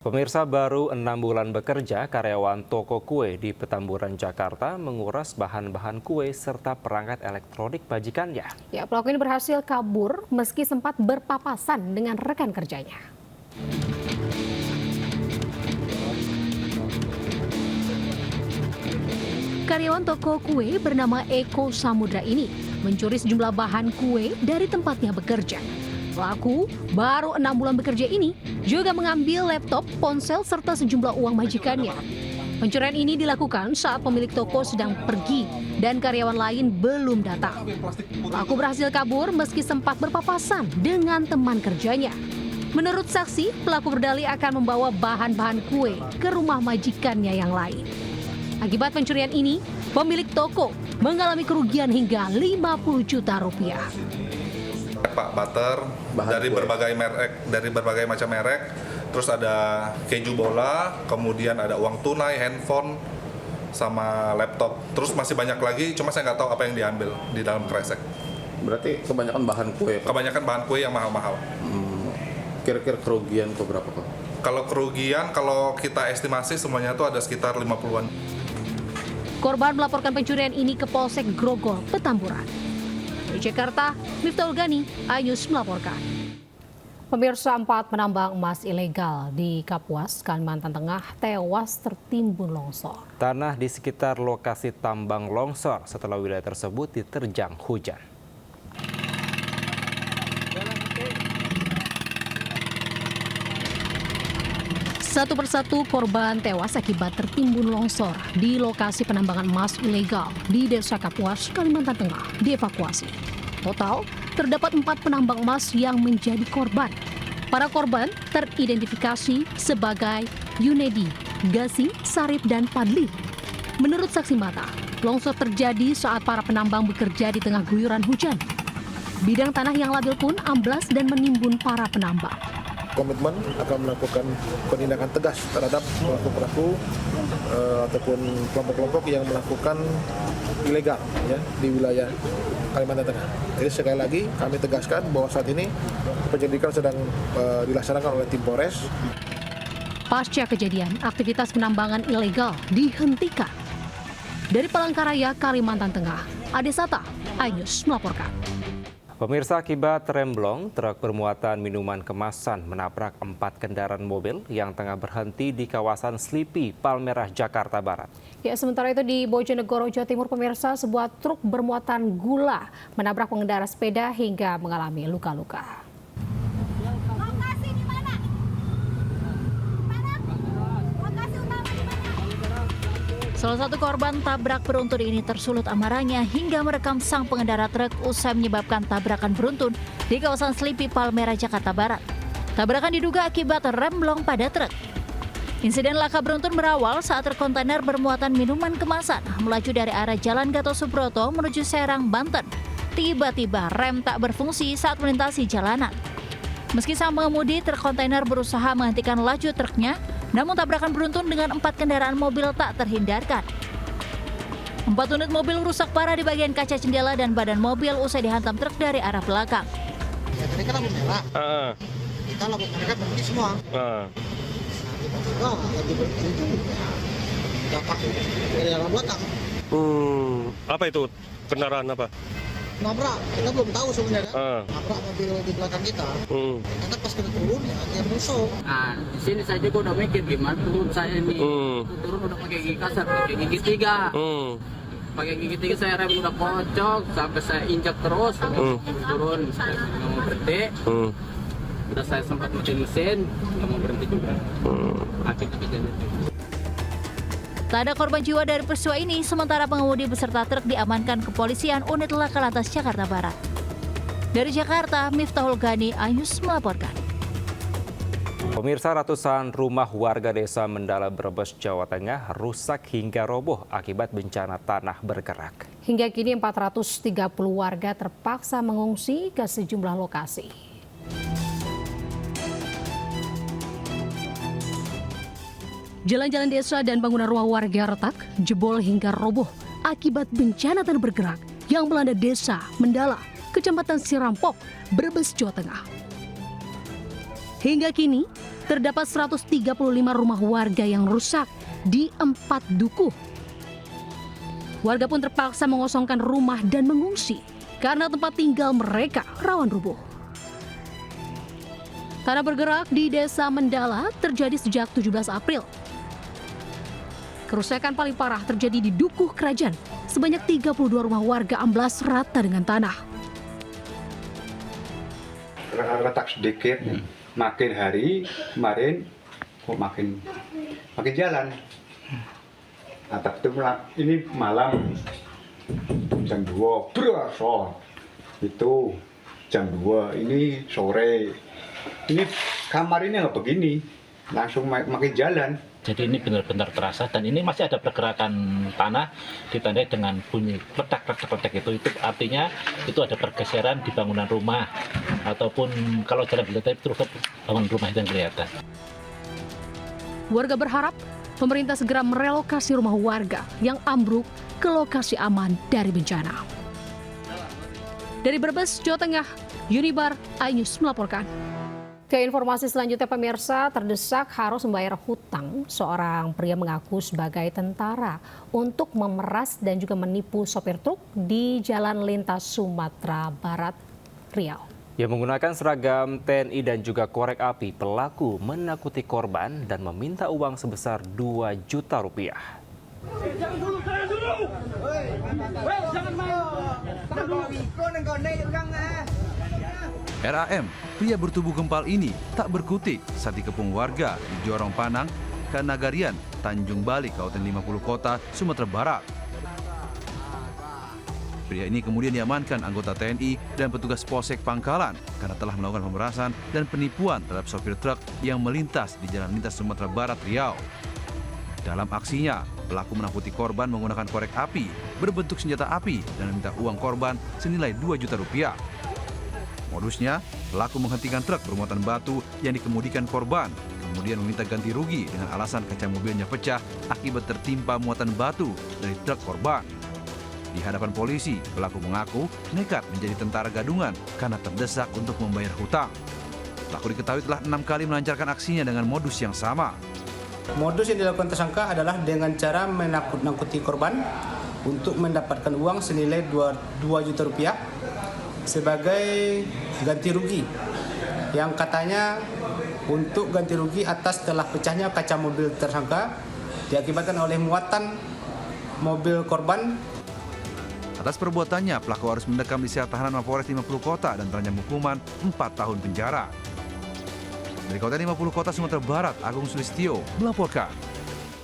Pemirsa, baru 6 bulan bekerja, karyawan toko kue di Petamburan, Jakarta menguras bahan-bahan kue serta perangkat elektronik majikannya. Ya, pelaku ini berhasil kabur meski sempat berpapasan dengan rekan kerjanya. Karyawan toko kue bernama Eko Samudra ini mencuri sejumlah bahan kue dari tempatnya bekerja. Pelaku baru 6 bulan bekerja ini juga mengambil laptop, ponsel, serta sejumlah uang majikannya. Pencurian ini dilakukan saat pemilik toko sedang pergi dan karyawan lain belum datang. Pelaku berhasil kabur meski sempat berpapasan dengan teman kerjanya. Menurut saksi, pelaku berdalih akan membawa bahan-bahan kue ke rumah majikannya yang lain. Akibat pencurian ini, pemilik toko mengalami kerugian hingga 50 juta rupiah. Pak butter dari kue. berbagai macam merek, terus ada keju bola, kemudian ada uang tunai, handphone, sama laptop. Terus masih banyak lagi, cuma saya nggak tahu apa yang diambil di dalam kresek. Berarti kebanyakan bahan kue? Kebanyakan bahan kue yang mahal-mahal. Kira-kira kerugian ke berapa, Pak? Kalau kerugian, kalau kita estimasi semuanya itu ada sekitar 50-an. Korban melaporkan pencurian ini ke Polsek Grogol, Petamburan. Dari Jakarta, Miftahul Gani, iNews melaporkan. Pemirsa, 4 penambang emas ilegal di Kapuas, Kalimantan Tengah tewas tertimbun longsor. Tanah di sekitar lokasi tambang longsor setelah wilayah tersebut diterjang hujan. Satu persatu korban tewas akibat tertimbun longsor di lokasi penambangan emas ilegal di Desa Kapuas, Kalimantan Tengah dievakuasi. Total, terdapat 4 penambang emas yang menjadi korban. Para korban teridentifikasi sebagai Yunedi, Gasing, Sarip, dan Padli. Menurut saksi mata, longsor terjadi saat para penambang bekerja di tengah guyuran hujan. Bidang tanah yang labil pun amblas dan menimbun para penambang. Komitmen akan melakukan penindakan tegas terhadap pelaku-pelaku ataupun kelompok-kelompok yang melakukan ilegal ya, di wilayah Kalimantan Tengah. Jadi sekali lagi kami tegaskan bahwa saat ini penyelidikan sedang dilaksanakan oleh tim Polres. Pasca kejadian, aktivitas penambangan ilegal dihentikan. Dari Palangkaraya, Kalimantan Tengah, Ade Sata, iNews melaporkan. Pemirsa, akibat remblong, truk bermuatan minuman kemasan menabrak 4 kendaraan mobil yang tengah berhenti di kawasan Slipi, Palmerah, Jakarta Barat. Ya, sementara itu di Bojonegoro, Jawa Timur, pemirsa, sebuah truk bermuatan gula menabrak pengendara sepeda hingga mengalami luka-luka. Salah satu korban tabrak beruntun ini tersulut amarahnya hingga merekam sang pengendara truk usai menyebabkan tabrakan beruntun di kawasan Slipi, Palmerah, Jakarta Barat. Tabrakan diduga akibat remblong pada truk. Insiden laka beruntun berawal saat truk kontainer bermuatan minuman kemasan melaju dari arah Jalan Gatot Subroto menuju Serang, Banten. Tiba-tiba rem tak berfungsi saat melintasi jalanan. Meski sang pengemudi truk kontainer berusaha menghentikan laju truknya, namun tabrakan beruntun dengan 4 kendaraan mobil tak terhindarkan. 4 unit mobil rusak parah di bagian kaca jendela dan badan mobil usai dihantam truk dari arah belakang. Ya, tadi kan lampu merah. Kita lampu mereka berhenti semua. Lagi berhenti itu dapat dari arah belakang. Apa itu? Kendaraan apa? Nabrak, kita belum tahu sebenarnya kan. Nabrak mobil di belakang kita. Karena pas kita turun, dia musuh. Nah, di sini saya juga udah mikir gimana turun saya ini. Turun udah pakai gigi kasar, pakai gigi 3. Pakai gigi 3 saya rem udah kocok sampai saya injak terus. Turun, saya nggak mau berhenti. Udah saya sempat matiin mesin, nggak mau berhenti juga. Akhirnya kejadian. Tak ada korban jiwa dari peristiwa ini, sementara pengemudi beserta truk diamankan kepolisian unit laka lantas Jakarta Barat. Dari Jakarta, Miftahul Gani, iNews melaporkan. Pemirsa, ratusan rumah warga desa Mendala, Brebes, Jawa Tengah rusak hingga roboh akibat bencana tanah bergerak. Hingga kini 430 warga terpaksa mengungsi ke sejumlah lokasi. Jalan-jalan desa dan bangunan rumah warga retak, jebol hingga roboh akibat bencana tanah bergerak yang melanda desa Mendala, Kecamatan Sirampok, Brebes, Jawa Tengah. Hingga kini, terdapat 135 rumah warga yang rusak di 4 dukuh. Warga pun terpaksa mengosongkan rumah dan mengungsi karena tempat tinggal mereka rawan rubuh. Tanah bergerak di Desa Mendala terjadi sejak 17 April. Kerusakan paling parah terjadi di Dukuh Kerajaan. Sebanyak 32 rumah warga amblas rata dengan tanah. Retak sedikit, makin hari kemarin kok makin jalan. Atap itu ini malam jam 2 berasal itu jam 2 ini sore ini kamar ini nggak begini langsung makin jalan. Jadi ini benar-benar terasa dan ini masih ada pergerakan tanah ditandai dengan bunyi letak itu artinya itu ada pergeseran di bangunan rumah ataupun kalau jalan dilihat terus bangunan rumah itu yang kelihatan. Warga berharap pemerintah segera merelokasi rumah warga yang ambruk ke lokasi aman dari bencana. Dari Brebes, Jawa Tengah, Unibar iNews melaporkan. Ke informasi selanjutnya, pemirsa, terdesak harus membayar hutang. Seorang pria mengaku sebagai tentara untuk memeras dan juga menipu sopir truk di Jalan Lintas Sumatera Barat, Riau. Ya, menggunakan seragam TNI dan juga korek api, pelaku menakuti korban dan meminta uang sebesar 2 juta rupiah. Jangan dulu, saya dulu. Jangan main. RAM, pria bertubuh gempal ini tak berkutik saat dikepung warga di Jorong Panang, Kanagarian, Tanjung Bali, Kabupaten 50 Kota, Sumatera Barat. Pria ini kemudian diamankan anggota TNI dan petugas Polsek Pangkalan karena telah melakukan pemerasan dan penipuan terhadap sopir truk yang melintas di Jalan Lintas Sumatera Barat, Riau. Dalam aksinya, pelaku menakuti korban menggunakan korek api berbentuk senjata api dan meminta uang korban senilai 2 juta rupiah. Modusnya, pelaku menghentikan truk bermuatan batu yang dikemudikan korban, kemudian meminta ganti rugi dengan alasan kaca mobilnya pecah akibat tertimpa muatan batu dari truk korban. Di hadapan polisi, pelaku mengaku nekat menjadi tentara gadungan karena terdesak untuk membayar hutang. Pelaku diketahui telah 6 kali melancarkan aksinya dengan modus yang sama. Modus yang dilakukan tersangka adalah dengan cara menakut-nakuti korban untuk mendapatkan uang senilai 2 juta rupiah sebagai ganti rugi, yang katanya untuk ganti rugi atas telah pecahnya kaca mobil tersangka diakibatkan oleh muatan mobil korban. Atas perbuatannya, pelaku harus mendekam di sel tahanan Mapolres 50 Kota dan terancam hukuman 4 tahun penjara. Dari Kabupaten 50 Kota, Sumatera Barat, Agung Sulistyo melaporkan.